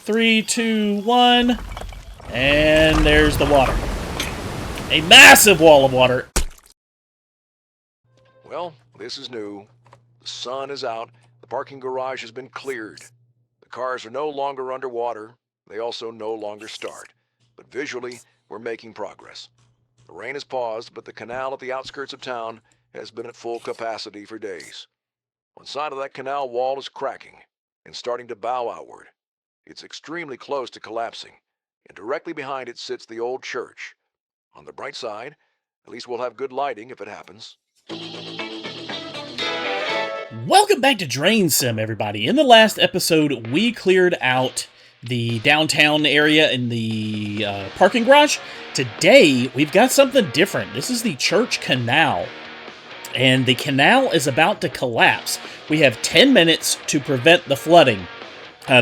3, 2, 1. And there's the water. A massive wall of water. Well, this is new. The sun is out. The parking garage has been cleared. The cars are no longer underwater. They also no longer start. But visually, we're making progress. The rain has paused, but the canal at the outskirts of town has been at full capacity for days. One side of that canal wall is cracking and starting to bow outward. It's extremely close to collapsing, and directly behind it sits the old church. On the bright side, at least we'll have good lighting if it happens. Welcome back to DrainSim, everybody. In the last episode, we cleared out the downtown area in the parking garage. Today, we've got something different. This is the church canal, and the canal is about to collapse. We have 10 minutes to prevent the flooding.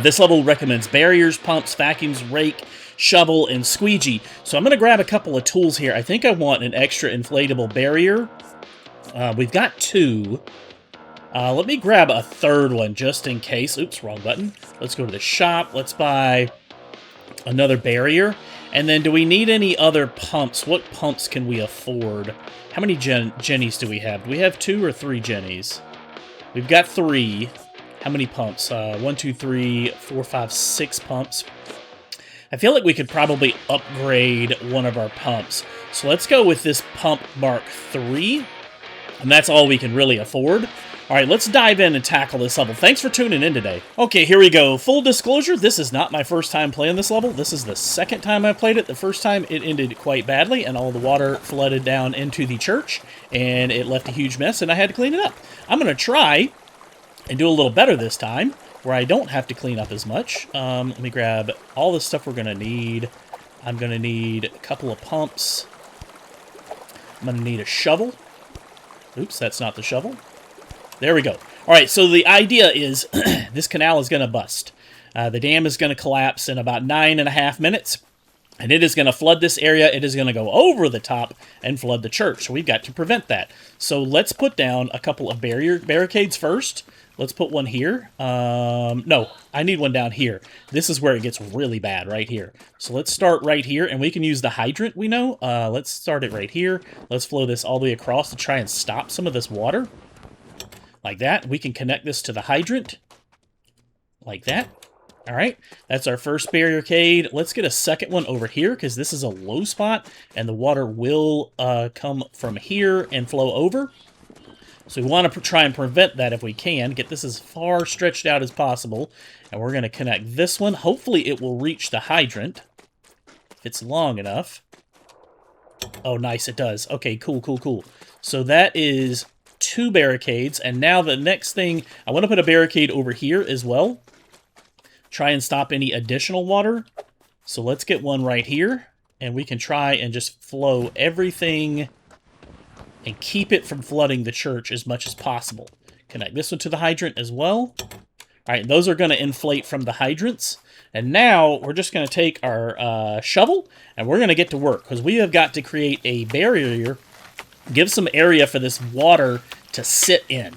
This level recommends barriers, pumps, vacuums, rake, shovel, and squeegee. So I'm going to grab a couple of tools here. I think I want an extra inflatable barrier. We've got 2. Let me grab a 3rd one just in case. Oops, wrong button. Let's go to the shop. Let's buy another barrier. And then do we need any other pumps? What pumps can we afford? How many jennies do we have? Do we have 2 or 3 jennies? We've got 3. How many pumps? 1, 2, 3, 4, 5, 6 pumps. I feel like we could probably upgrade one of our pumps. So let's go with this pump Mark III. And that's all we can really afford. All right, let's dive in and tackle this level. Thanks for tuning in today. Okay, here we go. Full disclosure, this is not my first time playing this level. This is the 2nd time I played it. The first time it ended quite badly, and all the water flooded down into the church, and it left a huge mess, and I had to clean it up. I'm going to try and do a little better this time, where I don't have to clean up as much. Let me grab all the stuff we're going to need. I'm going to need a couple of pumps. I'm going to need a shovel. Oops, that's not the shovel. There we go. All right, so the idea is this canal is going to bust. The dam is going to collapse in about 9.5 minutes, and it is going to flood this area. It is going to go over the top and flood the church, so we've got to prevent that. So let's put down a couple of barricades first. Let's put one here. No, I need one down here. This is where it gets really bad, right here. So let's start right here, and we can use the hydrant we know. Let's start it right here. Let's flow this all the way across to try and stop some of this water. Like that. We can connect this to the hydrant. Like that. All right. That's our first barricade. Let's get a second one over here because this is a low spot and the water will come from here and flow over. So we want to try and prevent that if we can. Get this as far stretched out as possible. And we're going to connect this one. Hopefully it will reach the hydrant if it's long enough. Oh, nice. It does. Okay, cool, cool, cool. So that is 2 barricades, and now the next thing, I want to put a barricade over here as well. Try and stop any additional water. So let's get one right here, and we can try and just flow everything and keep it from flooding the church as much as possible. Connect this one to the hydrant as well. All right, those are going to inflate from the hydrants. And now we're just going to take our shovel, and we're going to get to work, because we have got to create a barrier. Give some area for this water to sit in.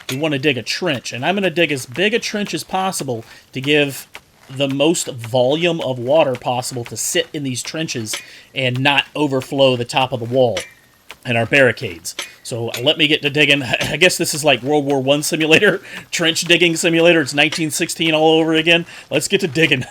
We want to dig a trench, and I'm going to dig as big a trench as possible to give the most volume of water possible to sit in these trenches and not overflow the top of the wall and our barricades. So let me get to digging. I guess this is like World War I simulator, trench digging simulator. It's 1916 all over again. Let's get to digging.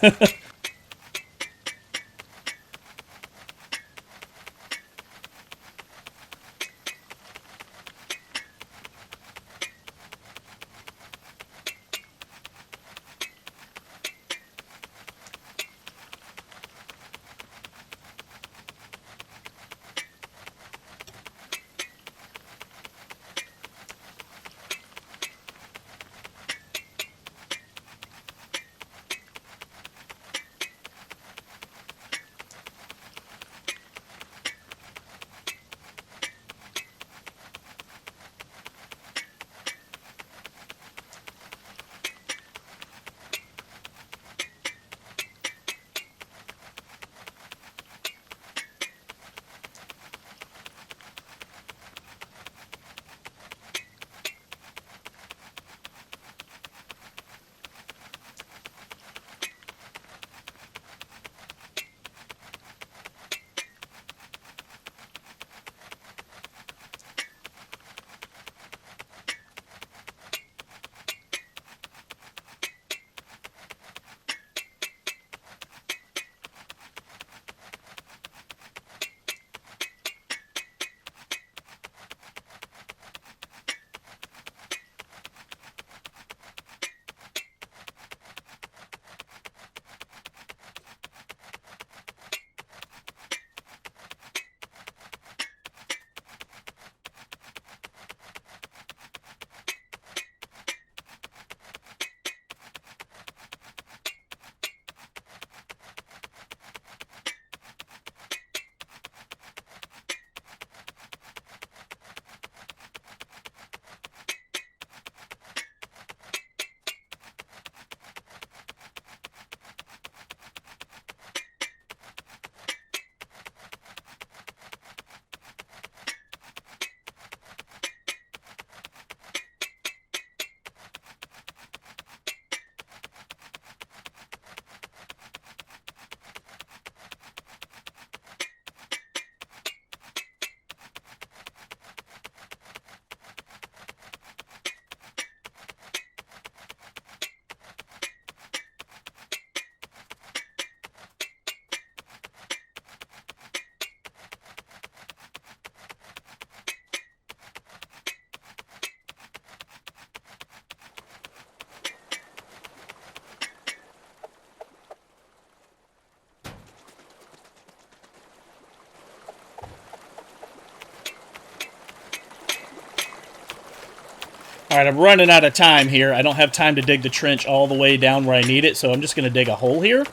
Alright, I'm running out of time here. I don't have time to dig the trench all the way down where I need it, so I'm just going to dig a hole here.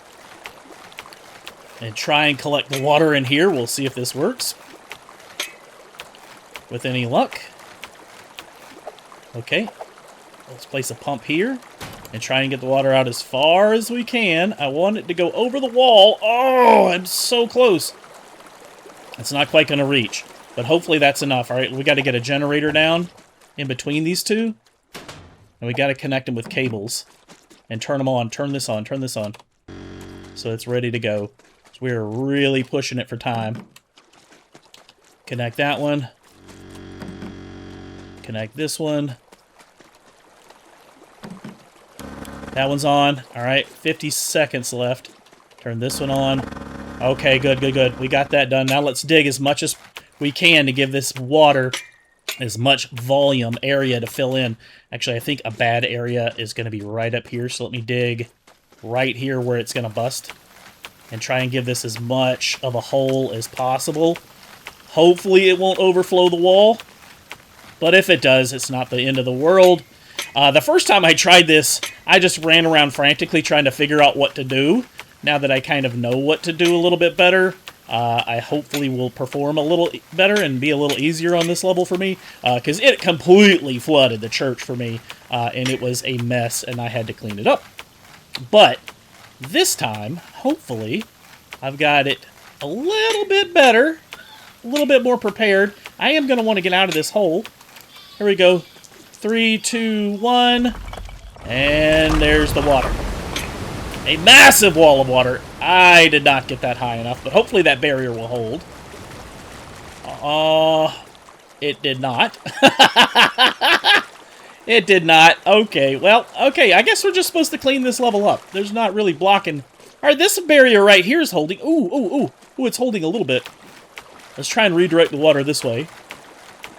And try and collect the water in here. We'll see if this works. With any luck. Okay. Let's place a pump here. And try and get the water out as far as we can. I want it to go over the wall. Oh, I'm so close. It's not quite going to reach. But hopefully that's enough. Alright, we got to get a generator down in between these two. And we got to connect them with cables. And turn them on. Turn this on. Turn this on. So it's ready to go. So we're really pushing it for time. Connect that one. Connect this one. That one's on. Alright, 50 seconds left. Turn this one on. Okay, good, good, good. We got that done. Now let's dig as much as we can to give this water as much volume area to fill in. Actually, I think a bad area is going to be right up here, so let me dig right here where it's going to bust. And try and give this as much of a hole as possible. Hopefully it won't overflow the wall. But if it does, it's not the end of the world. The first time I tried this, I just ran around frantically trying to figure out what to do. Now that I kind of know what to do a little bit better, I hopefully will perform a little better and be a little easier on this level for me. Because it completely flooded the church for me, and it was a mess, and I had to clean it up. But this time, hopefully, I've got it a little bit better, a little bit more prepared. I am going to want to get out of this hole. Here we go. 3, 2, 1. And there's the water. A massive wall of water. I did not get that high enough, but hopefully that barrier will hold. It did not. It did not. Okay, well, okay. I guess we're just supposed to clean this level up. There's not really blocking. All right, this barrier right here is holding. Ooh, ooh, ooh. Ooh, it's holding a little bit. Let's try and redirect the water this way,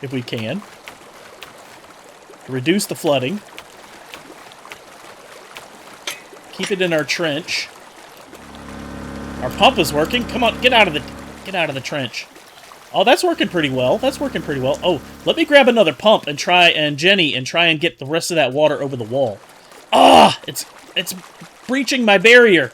if we can. Reduce the flooding. Keep it in our trench. Our pump is working. Come on, get out of the trench. Oh, that's working pretty well. That's working pretty well. Oh, let me grab another pump and try and get the rest of that water over the wall. Ah, it's breaching my barrier.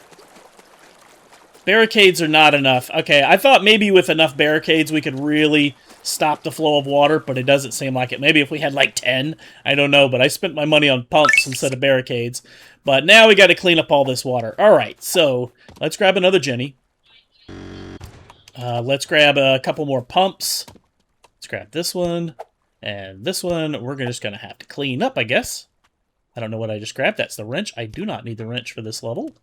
Barricades are not enough. Okay, I thought maybe with enough barricades we could really stop the flow of water, but it doesn't seem like it. Maybe if we had like 10, I don't know, but I spent my money on pumps instead of barricades. But now we got to clean up all this water. All right, so let's grab another Jenny. Let's grab a couple more pumps. Let's grab this one and this one. We're just going to have to clean up, I guess. I don't know what I just grabbed. That's the wrench. I do not need the wrench for this level.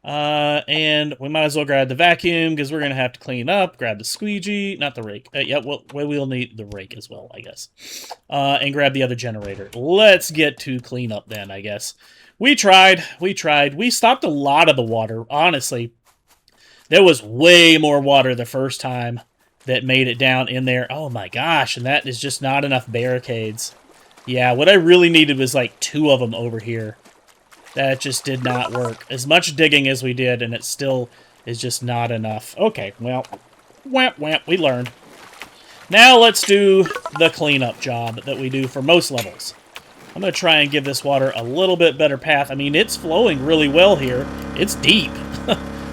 And we might as well grab the vacuum because we're going to have to clean up. Grab the squeegee, not the rake. Yeah, well, we'll need the rake as well, I guess. And grab the other generator. Let's get to clean up then, I guess. We tried. We stopped a lot of the water, honestly. There was way more water the first time that made it down in there. Oh my gosh, and that is just not enough barricades. Yeah, what I really needed was like 2 of them over here. That just did not work. As much digging as we did, and it still is just not enough. Okay, well, whamp, whamp, we learned. Now let's do the cleanup job that we do for most levels. I'm going to try and give this water a little bit better path. I mean, it's flowing really well here. It's deep,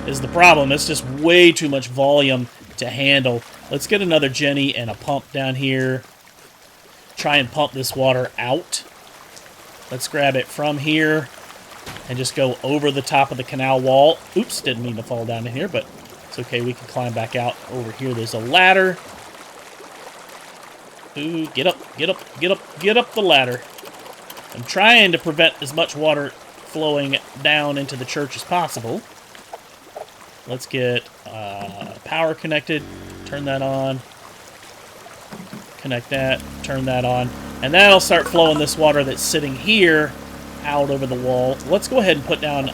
is the problem. It's just way too much volume to handle. Let's get another Jenny and a pump down here. Try and pump this water out. Let's grab it from here and just go over the top of the canal wall. Oops, didn't mean to fall down in here, but it's okay. We can climb back out over here. There's a ladder. Ooh, get up, get up, get up, get up the ladder. I'm trying to prevent as much water flowing down into the church as possible. Let's get power connected. Turn that on. Connect that. Turn that on. And that'll start flowing this water that's sitting here out over the wall. Let's go ahead and put down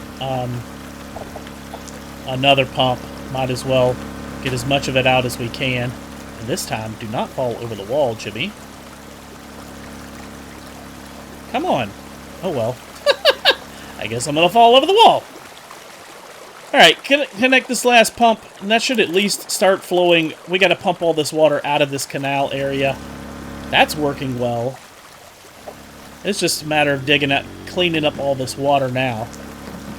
another pump. Might as well get as much of it out as we can. And this time, do not fall over the wall, Jimmy. Come on. Oh, well. I guess I'm going to fall over the wall. Alright, connect this last pump, and that should at least start flowing. We got to pump all this water out of this canal area. That's working well. It's just a matter of digging up, cleaning up all this water now.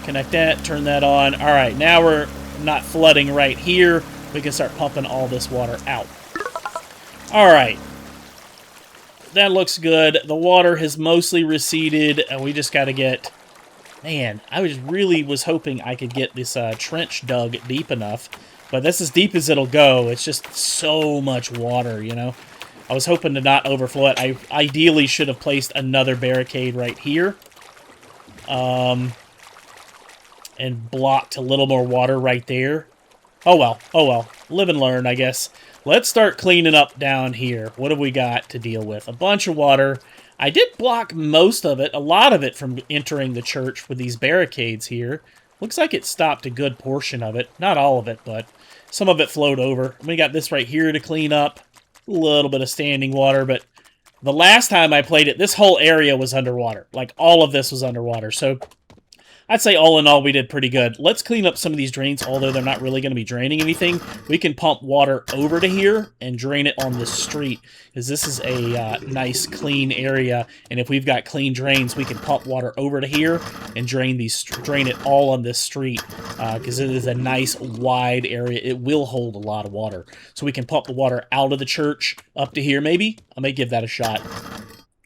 Connect that, turn that on. All right, now we're not flooding right here. We can start pumping all this water out. All right. That looks good. The water has mostly receded, and we just got to get... Man, I really was hoping I could get this trench dug deep enough, but that's as deep as it'll go. It's just so much water, you know? I was hoping to not overflow it. I ideally should have placed another barricade right here. And blocked a little more water right there. Oh well, oh well. Live and learn, I guess. Let's start cleaning up down here. What have we got to deal with? A bunch of water. I did block most of it, a lot of it, from entering the church with these barricades here. Looks like it stopped a good portion of it. Not all of it, but some of it flowed over. We got this right here to clean up. A little bit of standing water, but the last time I played it, this whole area was underwater. Like, all of this was underwater, so... I'd say all in all, we did pretty good. Let's clean up some of these drains, although they're not really going to be draining anything. We can pump water over to here and drain it on the street, because this is a nice, clean area. And if we've got clean drains, we can pump water over to here and drain it all on this street, because it is a nice, wide area. It will hold a lot of water. So we can pump the water out of the church up to here, maybe. I may give that a shot.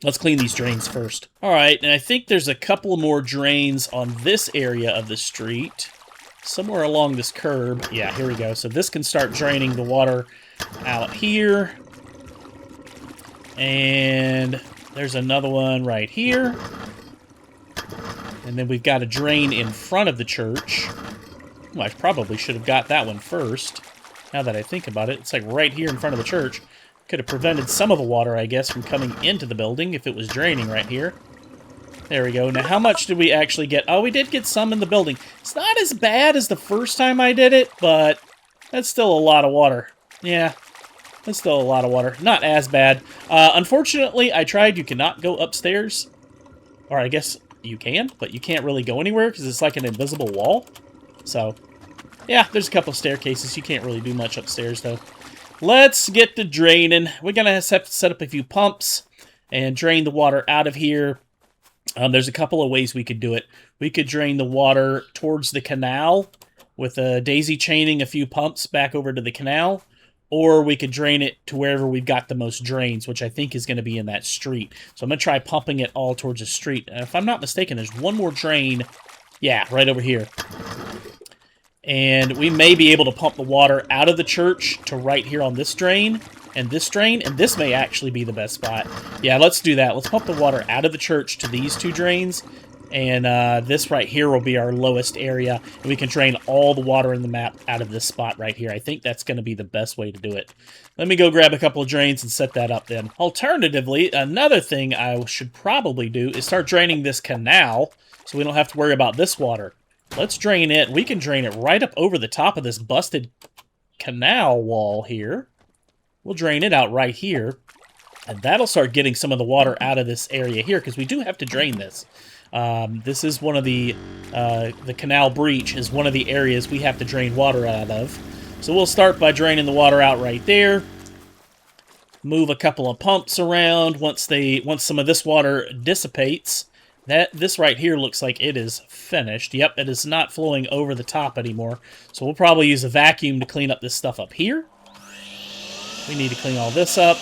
Let's clean these drains first. All right, and I think there's a couple more drains on this area of the street. Somewhere along this curb. Yeah, here we go. So this can start draining the water out here. And there's another one right here. And then we've got a drain in front of the church. Well, I probably should have got that one first. Now that I think about it, it's like right here in front of the church. Could have prevented some of the water, I guess, from coming into the building if it was draining right here. There we go. Now, how much did we actually get? Oh, we did get some in the building. It's not as bad as the first time I did it, but that's still a lot of water. Yeah, that's still a lot of water. Not as bad. Unfortunately, I tried. You cannot go upstairs. Or I guess you can, but you can't really go anywhere because it's like an invisible wall. So, yeah, there's a couple of staircases. You can't really do much upstairs, though. Let's get to draining. We're going to have to set up a few pumps and drain the water out of here. There's a couple of ways we could do it. We could drain the water towards the canal with a daisy chaining a few pumps back over to the canal. Or we could drain it to wherever we've got the most drains, which I think is going to be in that street. So I'm going to try pumping it all towards the street. And if I'm not mistaken, there's one more drain. Yeah, right over here. And we may be able to pump the water out of the church to right here on this drain, and this may actually be the best spot. Yeah, let's do that. Let's pump the water out of the church to these two drains, and this right here will be our lowest area, and we can drain all the water in the map out of this spot right here. I think that's going to be the best way to do it. Let me go grab a couple of drains and set that up then. Alternatively, another thing I should probably do is start draining this canal, so we don't have to worry about this water. Let's drain it. We can drain it right up over the top of this busted canal wall here. We'll drain it out right here. And that'll start getting some of the water out of this area here, because we do have to drain this. This is one of the canal breach is one of the areas we have to drain water out of. So we'll start by draining the water out right there. Move a couple of pumps around once some of this water dissipates. This right here looks like it is finished. Yep, it is not flowing over the top anymore. So we'll probably use a vacuum to clean up this stuff up here. We need to clean all this up.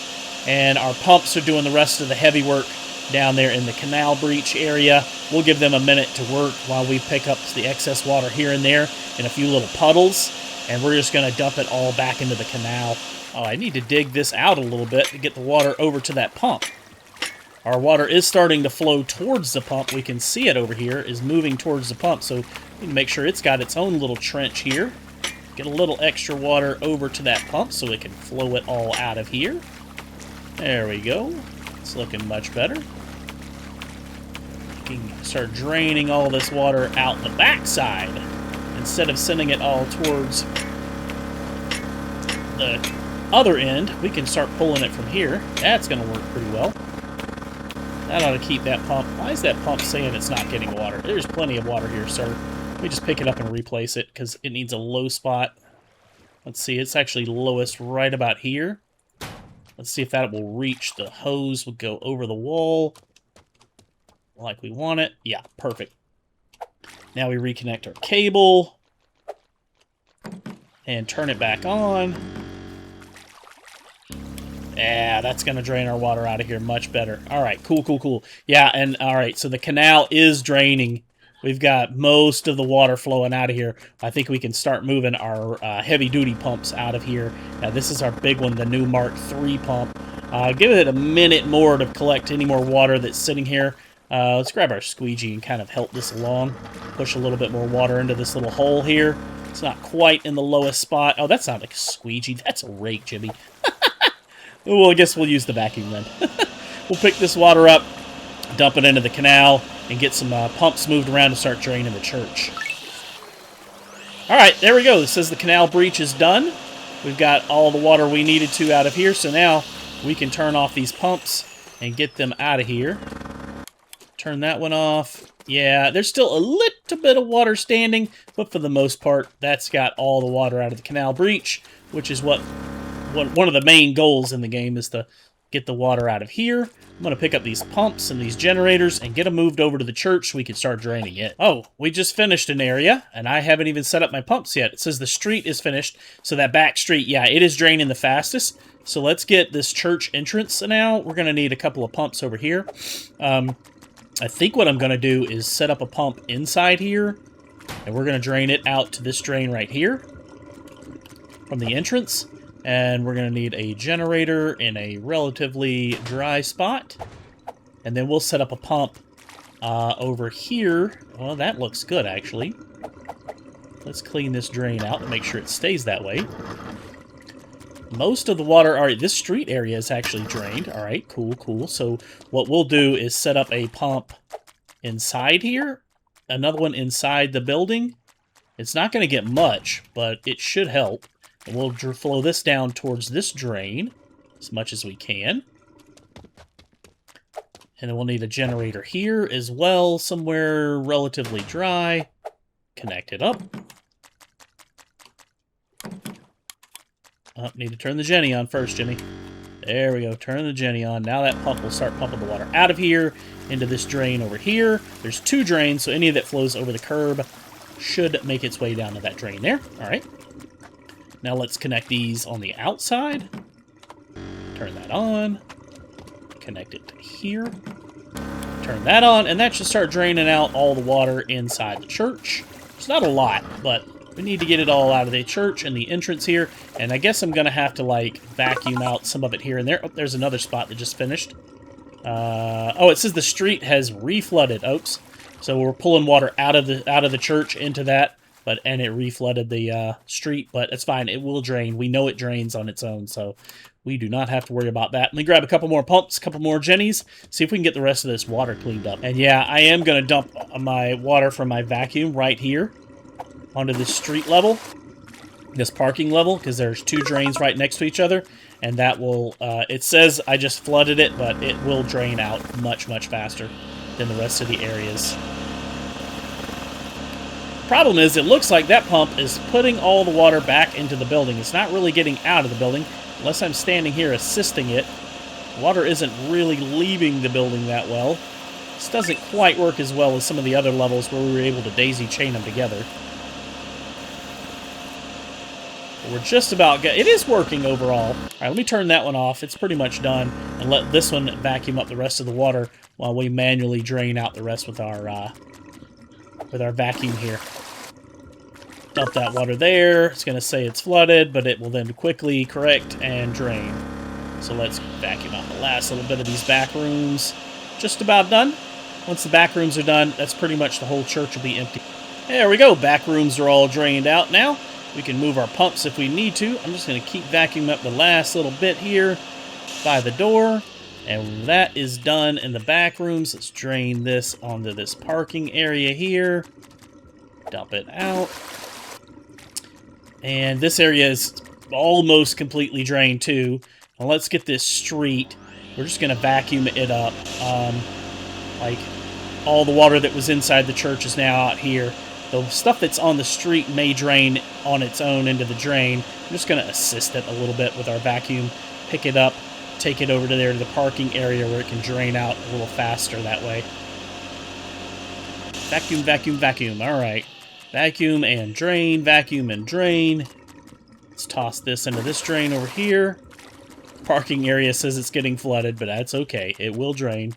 And our pumps are doing the rest of the heavy work down there in the canal breach area. We'll give them a minute to work while we pick up the excess water here and there in a few little puddles. And we're just going to dump it all back into the canal. Oh, I need to dig this out a little bit to get the water over to that pump. Our water is starting to flow towards the pump. We can see it over here is moving towards the pump. So we need to make sure it's got its own little trench here. Get a little extra water over to that pump so it can flow it all out of here. There we go. It's looking much better. We can start draining all this water out the backside instead of sending it all towards the other end. We can start pulling it from here. That's going to work pretty well. That ought to keep that pump. Why is that pump saying it's not getting water? There's plenty of water here, sir. Let me just pick it up and replace it because it needs a low spot. Let's see, it's actually lowest right about here. Let's see if that will reach. The hose will go over the wall. like we want it. Yeah, perfect. Now we reconnect our cable and turn it back on. Yeah, that's going to drain our water out of here much better. All right, cool, cool, cool. Yeah, and all right, so the canal is draining. We've got most of the water flowing out of here. I think we can start moving our heavy-duty pumps out of here. Now, this is our big one, the new Mark III pump. Give it a minute more to collect any more water that's sitting here. Let's grab our squeegee and kind of help this along. Push a little bit more water into this little hole here. It's not quite in the lowest spot. Oh, that's not like a squeegee. That's a rake, Jimmy. Well, I guess we'll use the vacuum then. We'll pick this water up, dump it into the canal, and get some pumps moved around to start draining the church. All right, there we go. It says the canal breach is done. We've got all the water we needed to out of here, so now we can turn off these pumps and get them out of here. Turn that one off. Yeah, there's still a little bit of water standing, but for the most part, that's got all the water out of the canal breach, which is what one of the main goals in the game is to get the water out of here. I'm going to pick up these pumps and these generators and get them moved over to the church so we can start draining it. Oh, we just finished an area, and I haven't even set up my pumps yet. It says the street is finished, so that back street, yeah, it is draining the fastest. So let's get this church entrance now. We're going to need a couple of pumps over here. I think what I'm going to do is set up a pump inside here, and we're going to drain it out to this drain right here from the entrance. And we're going to need a generator in a relatively dry spot. And then we'll set up a pump over here. Well, that looks good, actually. Let's clean this drain out and make sure it stays that way. Most of the water... All right, this street area is actually drained. All right, cool, cool. So what we'll do is set up a pump inside here. Another one inside the building. It's not going to get much, but it should help. And we'll flow this down towards this drain as much as we can. And then we'll need a generator here as well, somewhere relatively dry. Connect it up. Oh, need to turn the Jenny on first, Jimmy. There we go, turn the Jenny on. Now that pump will start pumping the water out of here into this drain over here. There's two drains, so any that flows over the curb should make its way down to that drain there. All right. Now let's connect these on the outside. Turn that on. Connect it to here. Turn that on, and that should start draining out all the water inside the church. It's not a lot, but we need to get it all out of the church and the entrance here. And I guess I'm going to have to, like, vacuum out some of it here and there. Oh, there's another spot that just finished. Oh, it says the street has reflooded. Oops. So we're pulling water out of the church into that. And it reflooded the street, but it's fine. It will drain. We know it drains on its own, so we do not have to worry about that. Let me grab a couple more pumps, a couple more Jennies, see if we can get the rest of this water cleaned up. And yeah, I am going to dump my water from my vacuum right here onto this street level, this parking level, because there's two drains right next to each other, and that will, it says I just flooded it, but it will drain out much, much faster than the rest of the areas. Problem is, it looks like that pump is putting all the water back into the building. It's not really getting out of the building, unless I'm standing here assisting it. Water isn't really leaving the building that well. This doesn't quite work as well as some of the other levels where we were able to daisy chain them together. But we're just about good. It is working overall. All right, let me turn that one off. It's pretty much done, and let this one vacuum up the rest of the water while we manually drain out the rest with our vacuum here. Dump that water there. It's going to say it's flooded, but it will then quickly correct and drain. So let's vacuum out the last little bit of these back rooms. Just about done. Once the back rooms are done, that's pretty much the whole church will be empty. There we go. Back rooms are all drained out now. We can move our pumps if we need to. I'm just going to keep vacuuming up the last little bit here by the door. And that is done in the back rooms. Let's drain this onto this parking area here. Dump it out. And this area is almost completely drained too. Now let's get this street. We're just going to vacuum it up. Like, all the water that was inside the church is now out here. The stuff that's on the street may drain on its own into the drain. I'm just going to assist it a little bit with our vacuum. Pick it up. Take it over to the parking area where it can drain out a little faster that way. Vacuum, vacuum, vacuum. All right. Vacuum and drain, vacuum and drain. Let's toss this into this drain over here. Parking area says it's getting flooded, but that's okay. It will drain.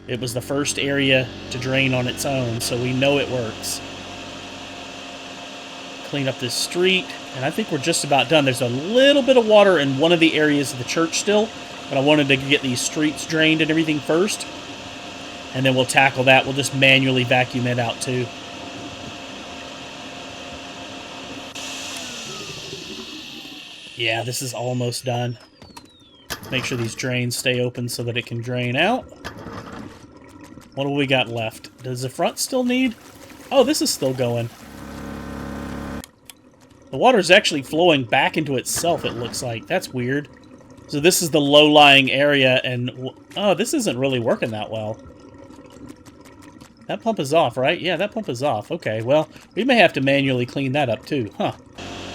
It was the first area to drain on its own, so we know it works. Clean up this street, and I think we're just about done. There's a little bit of water in one of the areas of the church still, but I wanted to get these streets drained and everything first, and then we'll tackle that. We'll just manually vacuum it out too. Yeah, this is almost done. Make sure these drains stay open so that it can drain out. What do we got left? Does the front still need? Oh, this is still going. The water is actually flowing back into itself, it looks like. That's weird. So this is the low-lying area, and... oh, this isn't really working that well. That pump is off, right? Yeah, that pump is off. Okay, well, we may have to manually clean that up, too. Huh.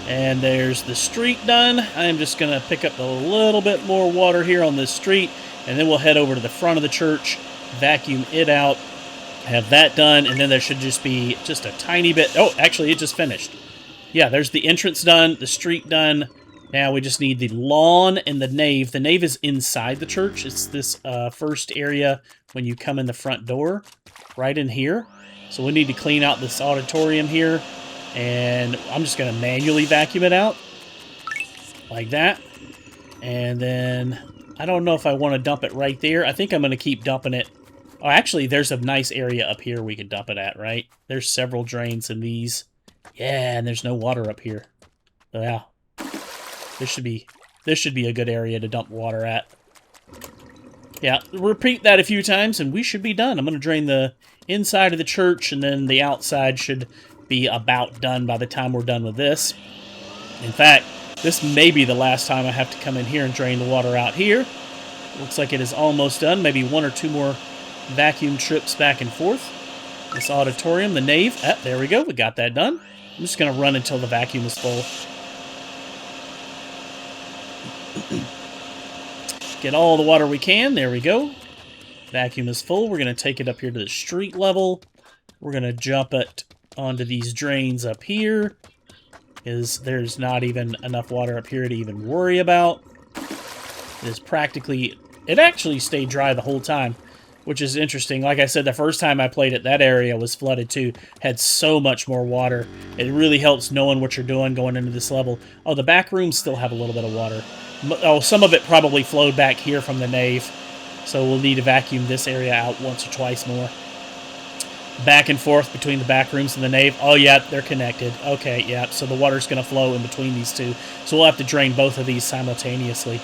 And there's the street done. I'm just going to pick up a little bit more water here on this street, and then we'll head over to the front of the church, vacuum it out, have that done, and then there should just be just a tiny bit... oh, actually, it just finished. Yeah, there's the entrance done, the street done. Now we just need the lawn and the nave. The nave is inside the church. It's this first area when you come in the front door, right in here. So we need to clean out this auditorium here. And I'm just going to manually vacuum it out. Like that. And then, I don't know if I want to dump it right there. I think I'm going to keep dumping it. Oh, actually, there's a nice area up here we could dump it at, right? There's several drains in these. Yeah, and there's no water up here. So, yeah. This should be a good area to dump water at. Yeah, repeat that a few times, and we should be done. I'm going to drain the inside of the church, and then the outside should be about done by the time we're done with this. In fact, this may be the last time I have to come in here and drain the water out here. Looks like it is almost done. Maybe one or two more vacuum trips back and forth. This auditorium, the nave. Ah, there we go. We got that done. I'm just going to run until the vacuum is full. Get all the water we can. There we go. Vacuum is full. We're going to take it up here to the street level. We're going to jump it onto these drains up here. There's not even enough water up here to even worry about. It is practically... it actually stayed dry the whole time, which is interesting. Like I said, the first time I played it, that area was flooded too. Had so much more water. It really helps knowing what you're doing going into this level. Oh, the back rooms still have a little bit of water. Oh, some of it probably flowed back here from the nave. So we'll need to vacuum this area out once or twice more. Back and forth between the back rooms and the nave. Oh, yeah, they're connected. Okay, yeah, so the water's going to flow in between these two. So we'll have to drain both of these simultaneously.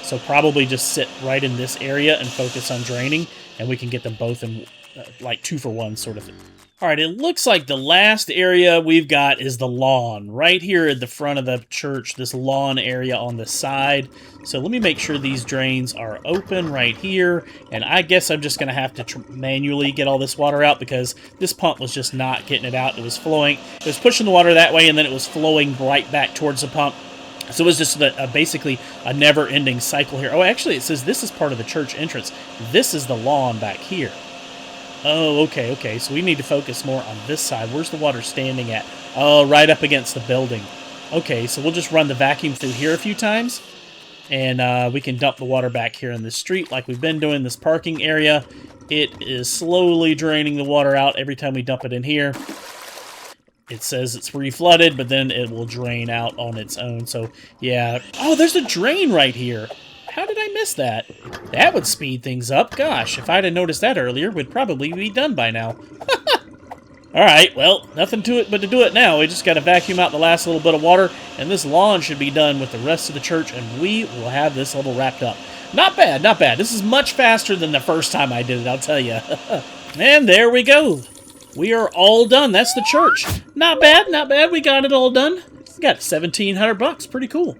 So probably just sit right in this area and focus on draining, and we can get them both in, like, 2-for-1 sort of thing. All right, it looks like the last area we've got is the lawn. Right here at the front of the church, this lawn area on the side. So let me make sure these drains are open right here. And I guess I'm just going to have to manually get all this water out because this pump was just not getting it out. It was flowing. It was pushing the water that way, and then it was flowing right back towards the pump. So it was just basically a never-ending cycle here. Oh, actually, it says this is part of the church entrance. This is the lawn back here. Oh, okay. So we need to focus more on this side. Where's the water standing at? Oh, right up against the building. Okay, so we'll just run the vacuum through here a few times. And we can dump the water back here in the street like we've been doing this parking area. It is slowly draining the water out every time we dump it in here. It says it's reflooded, but then it will drain out on its own. So, yeah. Oh, there's a drain right here. How did I miss that? That would speed things up. Gosh, if I'd have noticed that earlier, we'd probably be done by now. Alright, well, nothing to it but to do it now. We just got to vacuum out the last little bit of water, and this lawn should be done with the rest of the church, and we will have this level wrapped up. Not bad, not bad. This is much faster than the first time I did it, I'll tell you. And there we go. We are all done. That's the church. Not bad, not bad. We got it all done. We got $1,700. Pretty cool.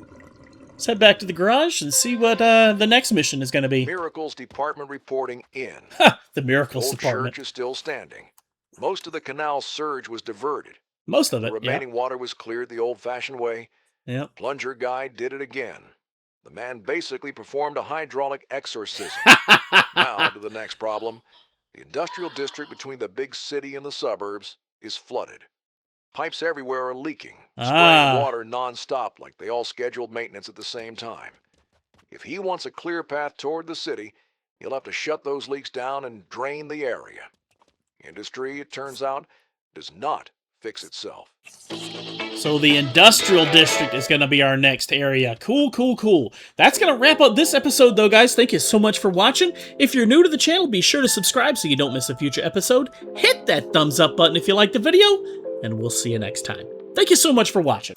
Let's head back to the garage and see what the next mission is going to be. Miracles Department reporting in. Ha! The Miracles Old Department. church is still standing. Most of the canal surge was diverted. Most of it, The remaining water was cleared the old-fashioned way. Yep. Plunger guy did it again. The man basically performed a hydraulic exorcism. Now to the next problem. The industrial district between the big city and the suburbs is flooded. Pipes everywhere are leaking, spraying Ah. water non-stop like they all scheduled maintenance at the same time. If he wants a clear path toward the city, he'll have to shut those leaks down and drain the area. Industry, it turns out, does not fix itself. So the industrial district is going to be our next area. Cool, cool, cool. That's going to wrap up this episode, though, guys. Thank you so much for watching. If you're new to the channel, be sure to subscribe so you don't miss a future episode. Hit that thumbs up button if you liked the video, and we'll see you next time. Thank you so much for watching.